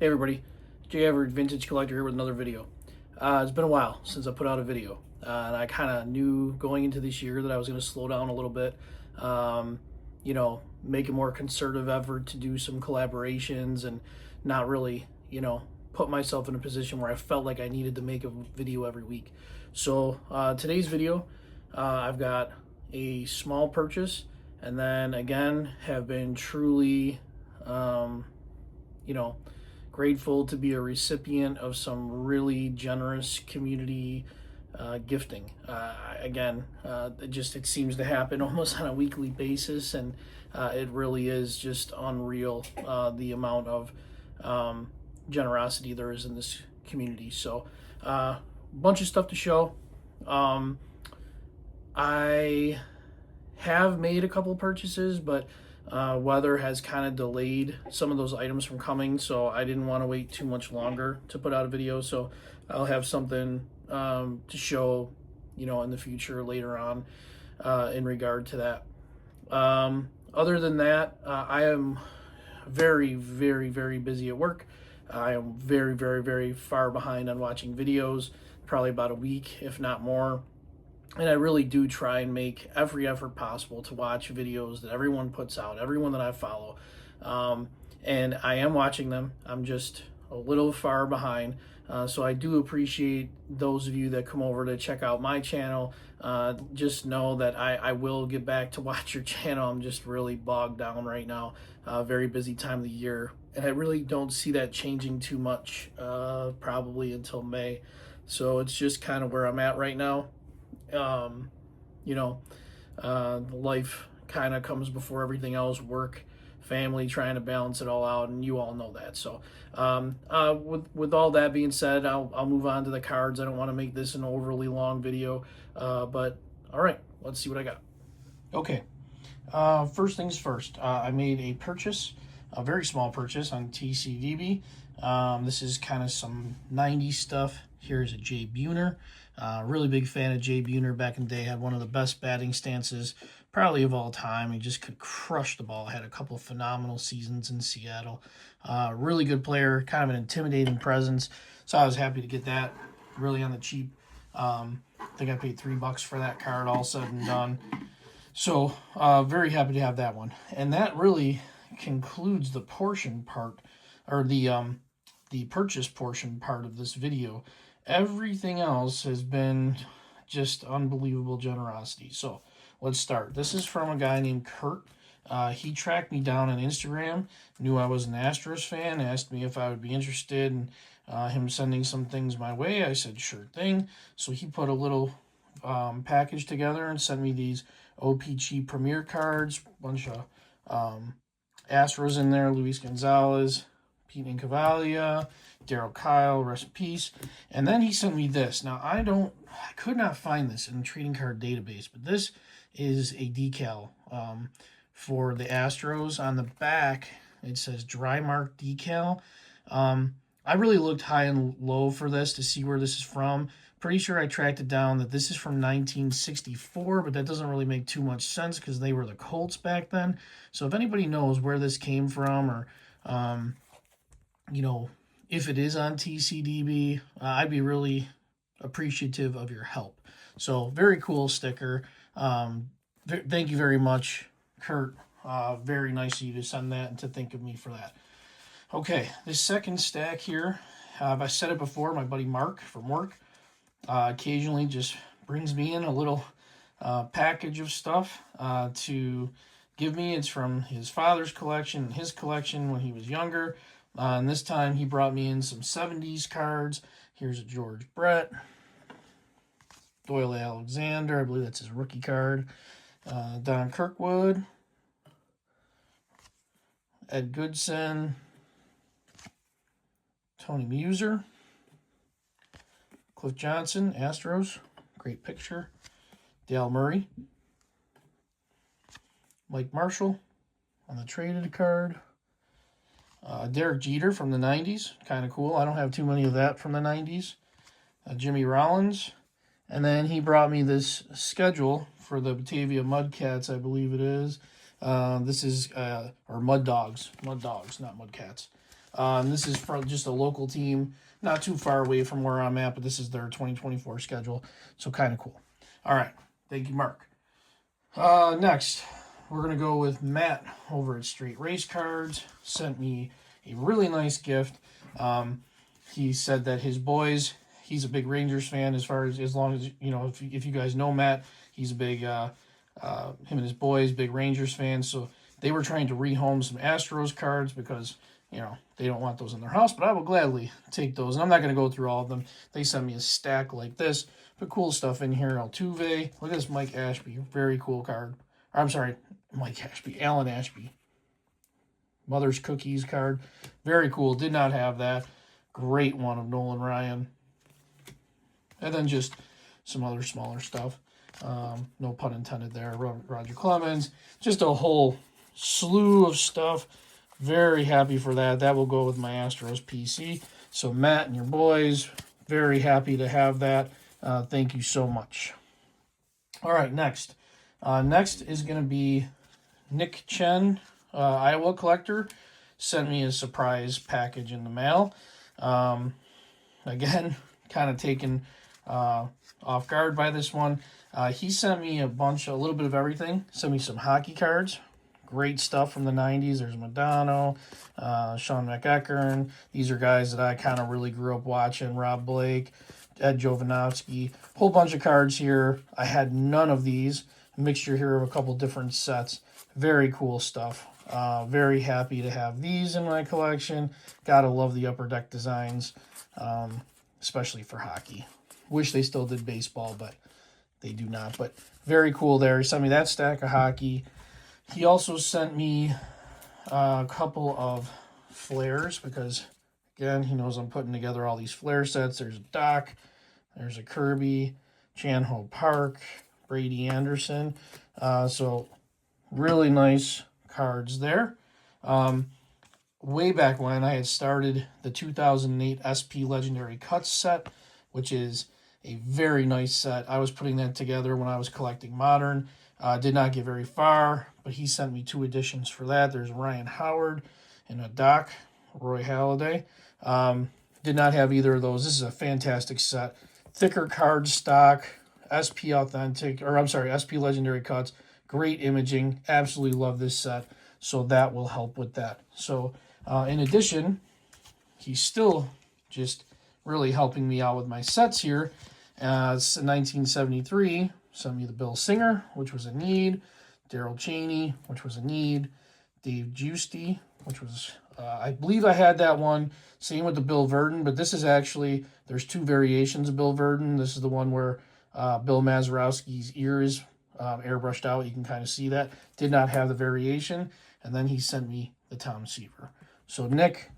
everybody, Average Vintage Collector here with another video. It's been a while since I put out a video, and I kind of knew going into this year that I was going to slow down a little bit, make a more concerted effort to do some collaborations and not really, put myself in a position where I felt like I needed to make a video every week. So today's video, I've got a small purchase, and then again have been truly grateful to be a recipient of some really generous community gifting. It seems to happen almost on a weekly basis, and it really is just unreal, the amount of generosity there is in this community. So a bunch of stuff to show. I have made a couple purchases, but weather has kind of delayed some of those items from coming, so I didn't want to wait too much longer to put out a video. So I'll have something to show, in the future later on in regard to that. Other than that, I am very, very, very busy at work. I am very, very, very far behind on watching videos, probably about a week, if not more. And I really do try and make every effort possible to watch videos that everyone puts out, everyone that I follow. And I am watching them. I'm just a little far behind. So I do appreciate those of you that come over to check out my channel. Just know that I will get back to watch your channel. I'm just really bogged down right now. Very busy time of the year. And I really don't see that changing too much, probably until May. So it's just kind of where I'm at right now. Life kind of comes before everything else, work, family, trying to balance it all out, and you all know that. So with all that being said, I'll move on to the cards. I don't want to make this an overly long video, but all right, let's see what I got. Okay, first things first, I made a purchase, a very small purchase on TCDB. This is kind of some 90s stuff. Here's a Jay Buhner. Really big fan of Jay Buhner back in the day. Had one of the best batting stances probably of all time. He just could crush the ball. Had a couple of phenomenal seasons in Seattle. Really good player, kind of an intimidating presence. So I was happy to get that really on the cheap. I think I paid $3 for that card, all said and done. So very happy to have that one. And that really concludes the portion part, or the purchase portion part of this video. Everything else has been just unbelievable generosity. So let's start. This is from a guy named Kurt. He tracked me down on Instagram, knew I was an Astros fan, asked me if I would be interested in him sending some things my way. I said, sure thing. So he put a little package together and sent me these OPG Premier cards, bunch of Astros in there, Luis Gonzalez, Pete Incaviglia, Daryl Kyle, rest in peace. And then he sent me this. Now, I could not find this in the trading card database, but this is a decal for the Astros. On the back, it says dry mark decal. I really looked high and low for this to see where this is from. Pretty sure I tracked it down that this is from 1964, but that doesn't really make too much sense because they were the Colts back then. So if anybody knows where this came from, or if it is on TCDB, I'd be really appreciative of your help. So very cool sticker. Thank you very much, Kurt. Very nice of you to send that and to think of me for that. Okay, this second stack here, I said it before, my buddy Mark from work occasionally just brings me in a little package of stuff to give me. It's from his father's collection and his collection when he was younger. And this time he brought me in some 70s cards. Here's a George Brett, Doyle Alexander, I believe that's his rookie card, Don Kirkwood, Ed Goodson, Tony Muser, Cliff Johnson, Astros, great picture, Dale Murray, Mike Marshall on the traded card, Derek Jeter from the 90s, kind of cool. I don't have too many of that from the 90s. Jimmy Rollins. And then he brought me this schedule for the Batavia Mudcats, I believe it is. This is, or Mud Dogs, not Mudcats. And this is from just a local team, not too far away from where I'm at, but this is their 2024 schedule. So kind of cool. All right. Thank you, Mark. Next, we're going to go with Matt over at Straight Race Cards. Sent me a really nice gift. He said that his boys, he's a big Rangers fan as long as, if you guys know Matt, he's a big, him and his boys, big Rangers fans. So they were trying to rehome some Astros cards because, they don't want those in their house, but I will gladly take those. And I'm not going to go through all of them. They sent me a stack like this. Put cool stuff in here. Altuve. Look at this Mike Ashby. Very cool card. I'm sorry, Mike Ashby. Alan Ashby. Mother's Cookies card. Very cool. Did not have that. Great one of Nolan Ryan. And then just some other smaller stuff. No pun intended there. Roger Clemens. Just a whole slew of stuff. Very happy for that. That will go with my Astros PC. So Matt and your boys, very happy to have that. Thank you so much. All right, next. Next is going to be Nick Chen, Iowa collector. Sent me a surprise package in the mail. Again, kind of taken off guard by this one. He sent me a little bit of everything. Sent me some hockey cards. Great stuff from the 90s. There's Madonna, Sean McEachern. These are guys that I kind of really grew up watching. Rob Blake, Ed Jovanovski. Whole bunch of cards here. I had none of these. A mixture here of a couple different sets. Very cool stuff. Very happy to have these in my collection. Gotta love the Upper Deck designs, especially for hockey. Wish they still did baseball, but they do not. But very cool there. He sent me that stack of hockey. He also sent me a couple of flares because, again, he knows I'm putting together all these flare sets. There's a Doc, there's a Kirby, Chan-Ho Park, Brady Anderson. So really nice cards there. Way back when I had started the 2008 SP Legendary Cuts set, which is a very nice set. I was putting that together when I was collecting Modern. Did not get very far, but he sent me 2 editions for that. There's Ryan Howard and a Doc, Roy Halladay. Did not have either of those. This is a fantastic set. Thicker card stock, SP Legendary Cuts. Great imaging. Absolutely love this set. So that will help with that. So in addition, he's still just really helping me out with my sets here. It's 1973. Sent me the Bill Singer, which was a need. Daryl Cheney, which was a need. Dave Giusti, which was, I believe I had that one. Same with the Bill Verdon, but this is actually, there's 2 variations of Bill Verdon. This is the one where Bill Mazeroski's ear is airbrushed out. You can kind of see that. Did not have the variation. And then he sent me the Tom Seaver. So Nick,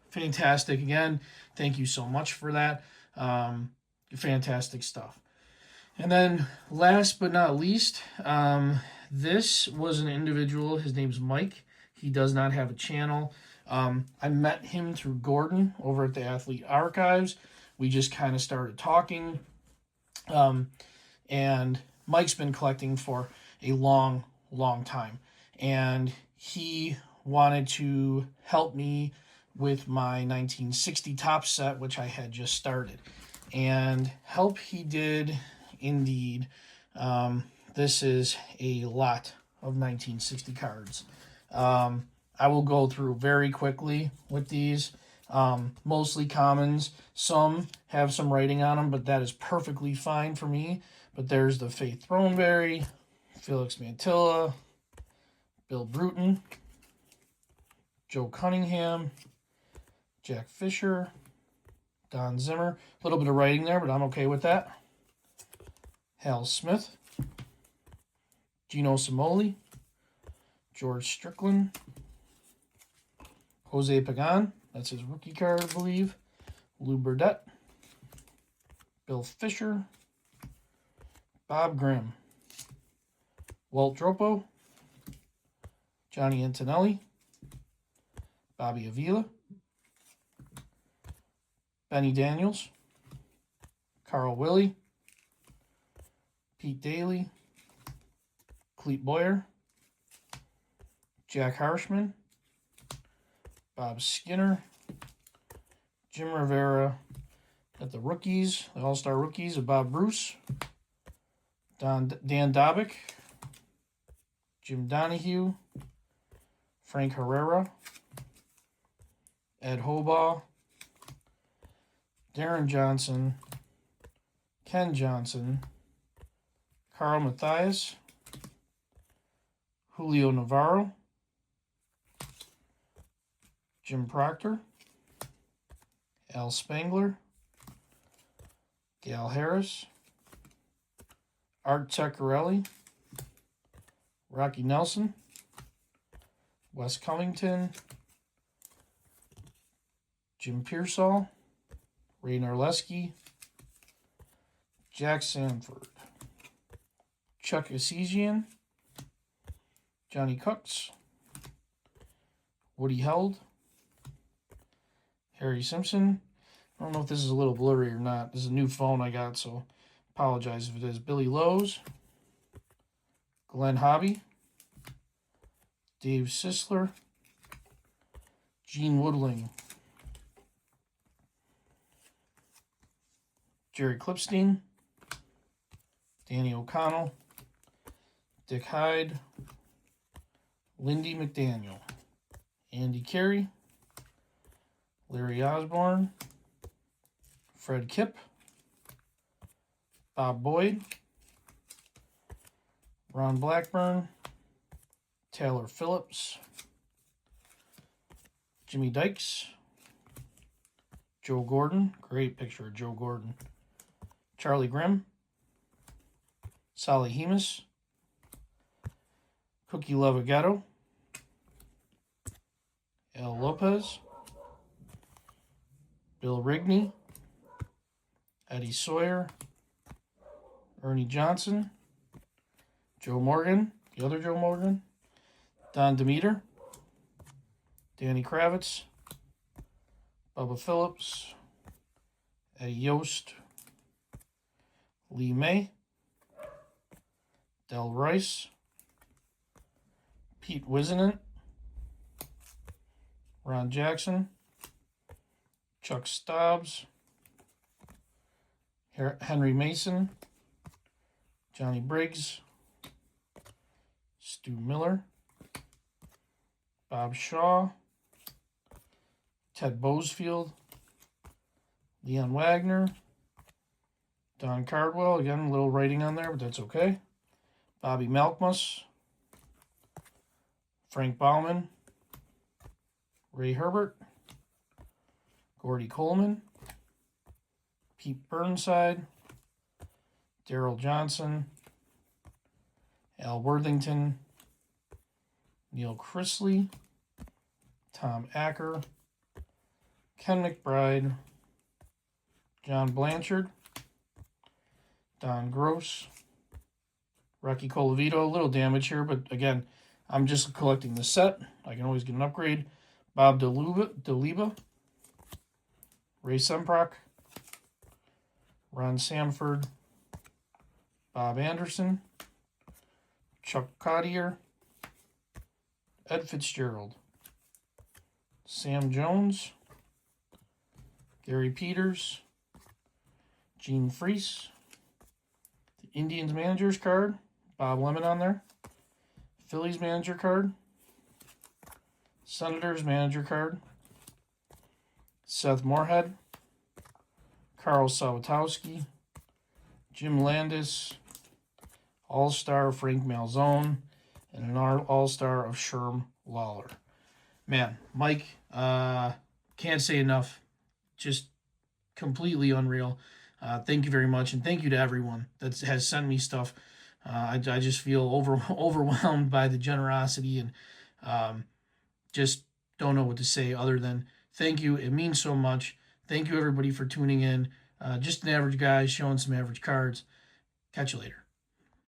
fantastic again. Thank you so much for that. Fantastic stuff. And then last but not least, this was an individual. His name's Mike. He does not have a channel. I met him through Gordon over at the Athlete Archives. We just kind of started talking. And Mike's been collecting for a long, long time. And he wanted to help me with my 1960 top set, which I had just started. And help he did indeed. This is a lot of 1960 cards. I will go through very quickly with these. Mostly commons. Some have some writing on them, but that is perfectly fine for me. But there's the Faith Throneberry, Felix Mantilla, Bill Bruton, Joe Cunningham, Jack Fisher, Don Zimmer. A little bit of writing there, but I'm okay with that. Hal Smith, Gino Simoli, George Strickland, Jose Pagan, that's his rookie card, I believe. Lou Burdett, Bill Fisher, Bob Grimm, Walt Dropo, Johnny Antonelli, Bobby Avila, Benny Daniels, Carl Willey, Pete Daly, Clete Boyer, Jack Harshman, Bob Skinner, Jim Rivera. Got the rookies, the all-star rookies of Bob Bruce, Dan Dobbick, Jim Donahue, Frank Herrera, Ed Hobaugh, Darren Johnson, Ken Johnson, Carl Mathias, Julio Navarro, Jim Proctor, Al Spangler, Gal Harris, Art Ceccarelli, Rocky Nelson, Wes Covington, Jim Pearsall, Ray Narleski, Jack Sanford, Chuck Essegian, Johnny Cooks, Woody Held, Harry Simpson. I don't know if this is a little blurry or not. This is a new phone I got, so apologize if it is. Billy Lowe's, Glenn Hobby, Dave Sisler, Gene Woodling, Jerry Clipstein, Danny O'Connell, Dick Hyde, Lindy McDaniel, Andy Carey, Larry Osborne, Fred Kipp, Bob Boyd, Ron Blackburn, Taylor Phillips, Jimmy Dykes, Joe Gordon, great picture of Joe Gordon, Charlie Grimm, Sally Hemus, Cookie Lovagetto, Al Lopez, Bill Rigney, Eddie Sawyer, Ernie Johnson, Joe Morgan, the other Joe Morgan, Don Demeter, Danny Kravitz, Bubba Phillips, Eddie Yost, Lee May, Del Rice, Pete Wisenant, Ron Jackson, Chuck Stobbs, Henry Mason, Johnny Briggs, Stu Miller, Bob Shaw, Ted Boesfield, Leon Wagner, Don Cardwell, again, a little writing on there, but that's okay. Bobby Malkmus, Frank Bauman, Ray Herbert, Gordy Coleman, Pete Burnside, Daryl Johnson, Al Worthington, Neil Chrisley, Tom Acker, Ken McBride, John Blanchard, Don Gross, Rocky Colavito, a little damage here, but again, I'm just collecting the set. I can always get an upgrade. Bob DeLiba, Ray Semprock, Ron Samford, Bob Anderson, Chuck Cottier, Ed Fitzgerald, Sam Jones, Gary Peters, Gene Freese, the Indians manager's card, Bob Lemon on there, Phillies manager card, Senators manager card, Seth Moorhead, Carl Sawatowski, Jim Landis, All-Star Frank Malzone, and an All-Star of Sherm Lawler. Man, Mike, can't say enough. Just completely unreal. Thank you very much, and thank you to everyone that has sent me stuff. I just feel overwhelmed by the generosity, and just don't know what to say other than thank you. It means so much. Thank you, everybody, for tuning in. Just an average guy showing some average cards. Catch you later.